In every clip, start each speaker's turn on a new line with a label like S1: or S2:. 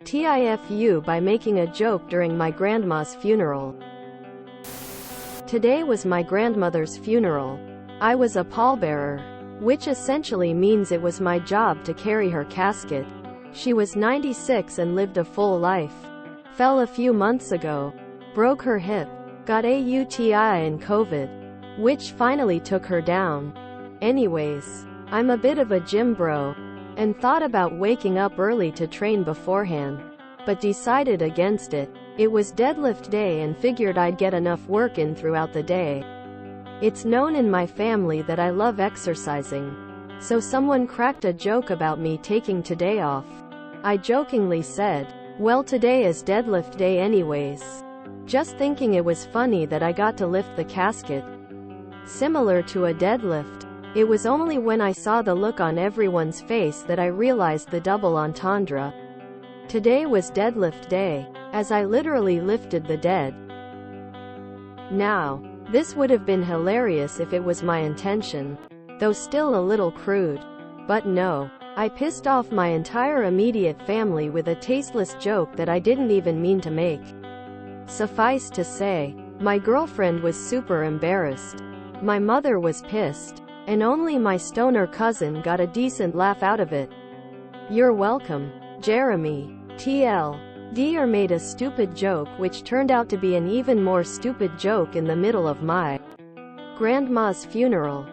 S1: TIFU by making a joke during my grandma's funeral. Today was my grandmother's funeral. I was a pallbearer, which essentially means it was my job to carry her casket. She was 96 and lived a full life. Fell a few months ago. Broke her hip. Got a UTI and COVID, which finally took her down. Anyways, I'm a bit of a gym bro, and thought about waking up early to train beforehand, but decided against it. It was deadlift day and figured I'd get enough work in throughout the day. It's known in my family that I love exercising, so someone cracked a joke about me taking today off. I jokingly said, "Well, today is deadlift day anyways," just thinking it was funny that I got to lift the casket. Similar to a deadlift. It was only when I saw the look on everyone's face that I realized the double entendre. Today was deadlift day, as I literally lifted the dead. Now, this would have been hilarious if it was my intention, though still a little crude. But no, I pissed off my entire immediate family with a tasteless joke that I didn't even mean to make. Suffice to say, my girlfriend was super embarrassed. My mother was pissed. And only my stoner cousin got a decent laugh out of it. You're welcome, Jeremy. TLDR made a stupid joke which turned out to be an even more stupid joke in the middle of my grandma's funeral.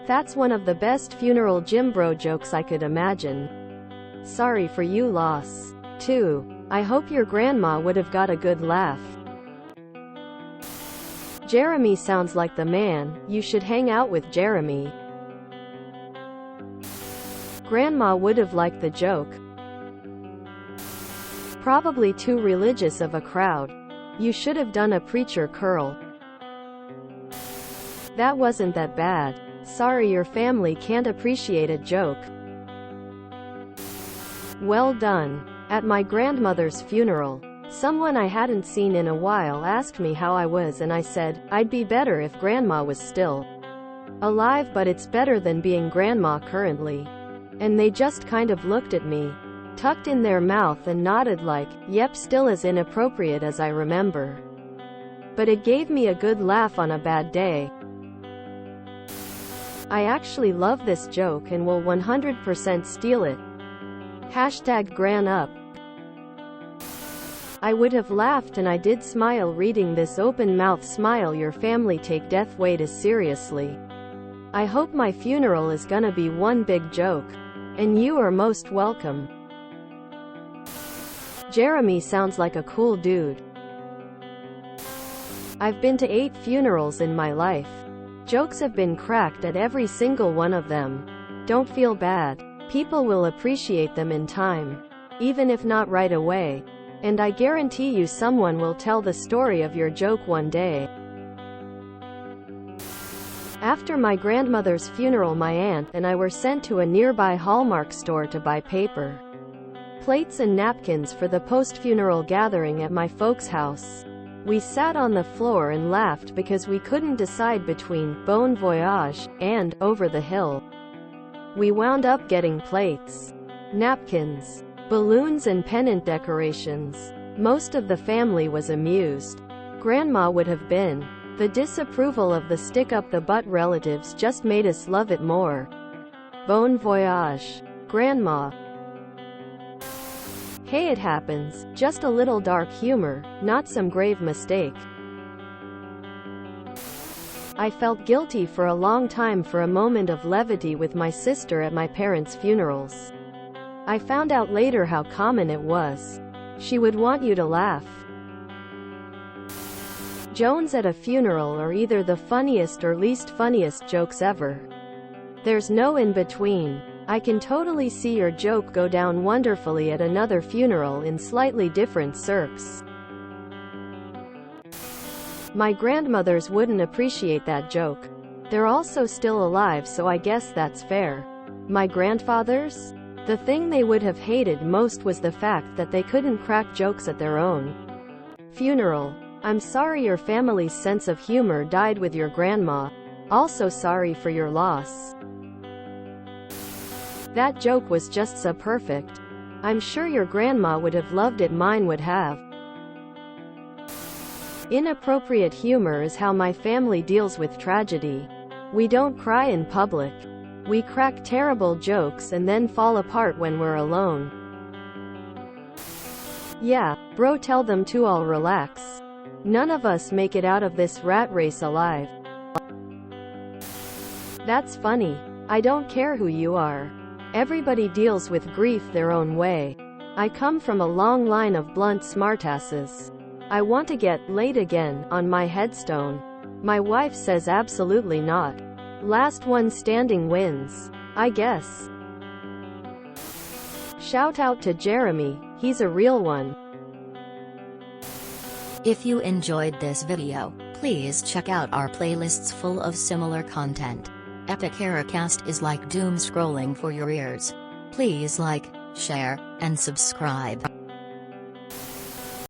S1: That's one of the best funeral gym bro jokes I could imagine. Sorry for you loss. 2. I hope your grandma would have got a good laugh. Jeremy sounds like the man. You should hang out with Jeremy. Grandma would have liked the joke. Probably too religious of a crowd. You should have done a preacher curl. That wasn't that bad. Sorry your family can't appreciate a joke. Well done. At my grandmother's funeral, someone I hadn't seen in a while asked me how I was, and I said, I'd be better if grandma was still alive, but it's better than being grandma currently. And they just kind of looked at me, tucked in their mouth, and nodded like, yep, still as inappropriate as I remember. But it gave me a good laugh on a bad day. I actually love this joke and will 100% steal it. #GranUp. I would have laughed, and I did smile reading this open-mouth smile. Your family take death way too seriously. I hope my funeral is gonna be one big joke. And you are most welcome. Jeremy sounds like a cool dude. I've been to 8 funerals in my life. Jokes have been cracked at every single one of them. Don't feel bad. People will appreciate them in time, even if not right away. And I guarantee you someone will tell the story of your joke one day. After my grandmother's funeral, my aunt and I were sent to a nearby Hallmark store to buy paper, plates and napkins for the post-funeral gathering at my folks' house. We sat on the floor and laughed because we couldn't decide between Bon Voyage and Over the Hill. We wound up getting plates, napkins, balloons and pennant decorations. Most of the family was amused. Grandma would have been. The disapproval of the stick-up-the-butt relatives just made us love it more. Bon voyage, Grandma. Hey, it happens. Just a little dark humor, not some grave mistake. I felt guilty for a long time for a moment of levity with my sister at my parents' funerals. I found out later how common it was. She would want you to laugh. Jones at a funeral are either the funniest or least funniest jokes ever. There's no in between. I can totally see your joke go down wonderfully at another funeral in slightly different circs. My grandmothers wouldn't appreciate that joke. They're also still alive, so I guess that's fair. My grandfathers? The thing they would have hated most was the fact that they couldn't crack jokes at their own funeral. I'm sorry your family's sense of humor died with your grandma. Also sorry for your loss. That joke was just so perfect. I'm sure your grandma would have loved it, mine would have. Inappropriate humor is how my family deals with tragedy. We don't cry in public. We crack terrible jokes and then fall apart when we're alone. Yeah, bro, tell them to all relax. None of us make it out of this rat race alive. That's funny. I don't care who you are. Everybody deals with grief their own way. I come from a long line of blunt smartasses. I want to get laid again on my headstone. My wife says absolutely not. Last one standing wins, I guess. Shout out to Jeremy, he's a real one.
S2: If you enjoyed this video, please check out our playlists full of similar content. Epic Haircast is like doom scrolling for your ears. Please like, share, and subscribe.